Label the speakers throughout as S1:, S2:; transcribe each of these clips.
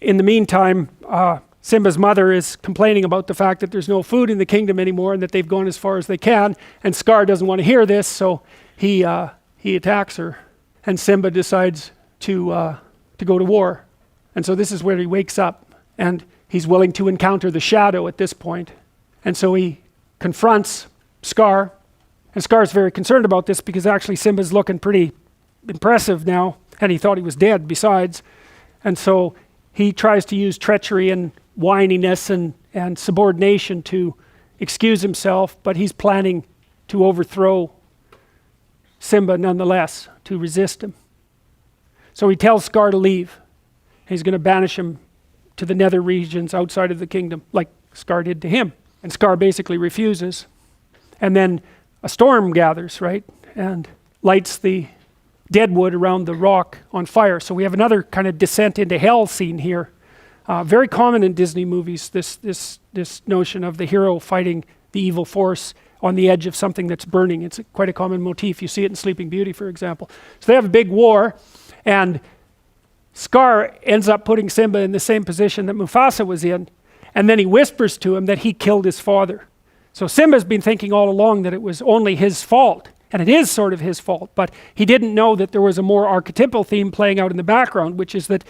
S1: In the meantime, Simba's mother is complaining about the fact that there's no food in the kingdom anymore and that they've gone as far as they can, and Scar doesn't want to hear this, so he attacks her, and Simba decides to go to war. And so this is where he wakes up, and he's willing to encounter the shadow at this point. And so he confronts Scar, and Scar's very concerned about this because actually Simba's looking pretty impressive now, and he thought he was dead besides. And so he tries to use treachery and whininess and subordination to excuse himself, but he's planning to overthrow Simba nonetheless, to resist him. So he tells Scar to leave. He's going to banish him to the nether regions outside of the kingdom, like Scar did to him. And Scar basically refuses. And then a storm gathers, right? And lights the dead wood around the rock on fire. So we have another kind of descent into hell scene here. Very common in Disney movies, this notion of the hero fighting the evil force on the edge of something that's burning. It's quite a common motif. You see it in Sleeping Beauty, for example. So they have a big war, and Scar ends up putting Simba in the same position that Mufasa was in, and then he whispers to him that he killed his father. So Simba's been thinking all along that it was only his fault, and it is sort of his fault, but he didn't know that there was a more archetypal theme playing out in the background, which is that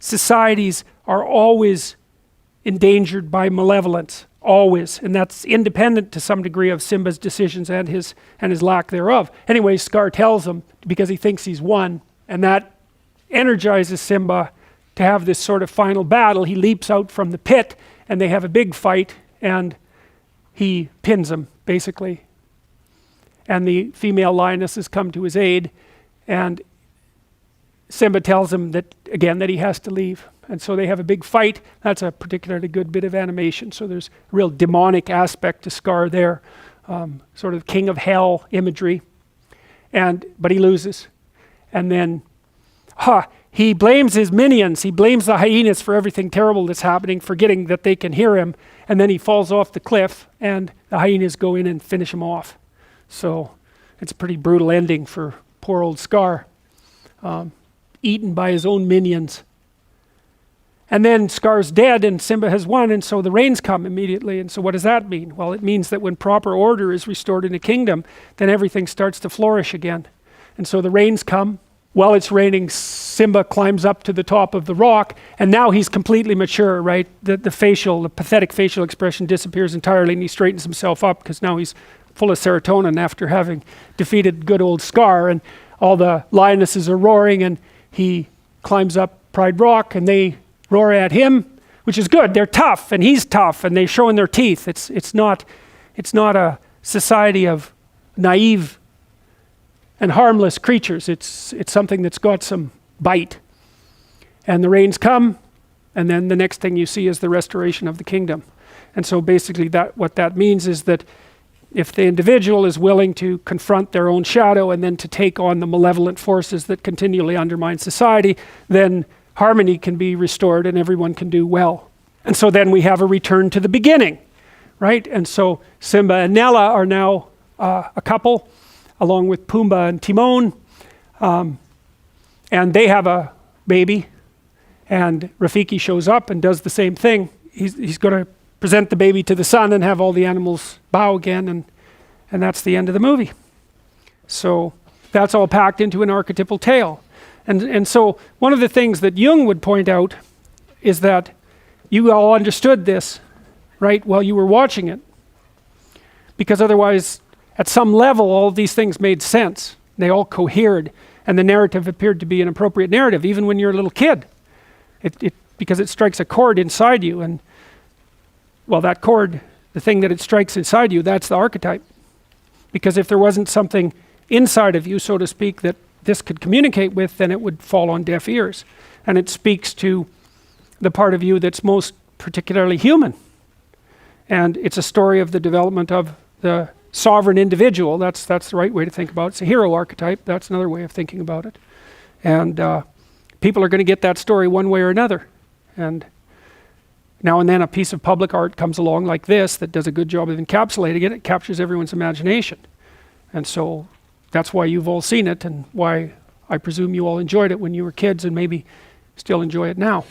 S1: societies are always endangered by malevolence, always, and that's independent to some degree of Simba's decisions and his lack thereof. Anyway, Scar tells him because he thinks he's won, and that energizes Simba to have this sort of final battle. He leaps out from the pit, and they have a big fight, and he pins him, basically. And the female lionesses come to his aid, and Simba tells him that, again, that he has to leave. And so they have a big fight. That's a particularly good bit of animation. So there's a real demonic aspect to Scar there, sort of king of hell imagery. But he loses. And then he blames his minions. He blames the hyenas for everything terrible that's happening, forgetting that they can hear him. And then he falls off the cliff, and the hyenas go in and finish him off. So it's a pretty brutal ending for poor old Scar, eaten by his own minions. And then Scar's dead and Simba has won, and so the rains come immediately. And so what does that mean? Well, it means that when proper order is restored in a kingdom, then everything starts to flourish again. And so the rains come. While it's raining, Simba climbs up to the top of the rock, and now he's completely mature, right? The pathetic facial expression disappears entirely, and he straightens himself up because now he's full of serotonin after having defeated good old Scar, and all the lionesses are roaring, and he climbs up Pride Rock, and they roar at him, which is good. They're tough, and he's tough, and they're showing their teeth. It's not a society of naive and harmless creatures. It's something that's got some bite. And the rains come, and then the next thing you see is the restoration of the kingdom. And so basically what that means is that if the individual is willing to confront their own shadow and then to take on the malevolent forces that continually undermine society, then harmony can be restored and everyone can do well. And so then we have a return to the beginning, right? And so Simba and Nala are now a couple, along with Pumbaa and Timon, and they have a baby, and Rafiki shows up and does the same thing. He's going to present the baby to the sun and have all the animals bow again, and that's the end of the movie. So that's all packed into an archetypal tale. And so one of the things that Jung would point out is that you all understood this, right, while you were watching it. Because otherwise, at some level, all of these things made sense. They all cohered, and the narrative appeared to be an appropriate narrative, even when you're a little kid. Because it strikes a chord inside you, and well, that chord, the thing that it strikes inside you, that's the archetype. Because if there wasn't something inside of you, so to speak, that this could communicate with, then it would fall on deaf ears. And it speaks to the part of you that's most particularly human. And it's a story of the development of the sovereign individual. That's the right way to think about it. It's a hero archetype. That's another way of thinking about it. And people are going to get that story one way or another. And now and then a piece of public art comes along like this that does a good job of encapsulating it. It captures everyone's imagination. And so that's why you've all seen it, and why I presume you all enjoyed it when you were kids and maybe still enjoy it now.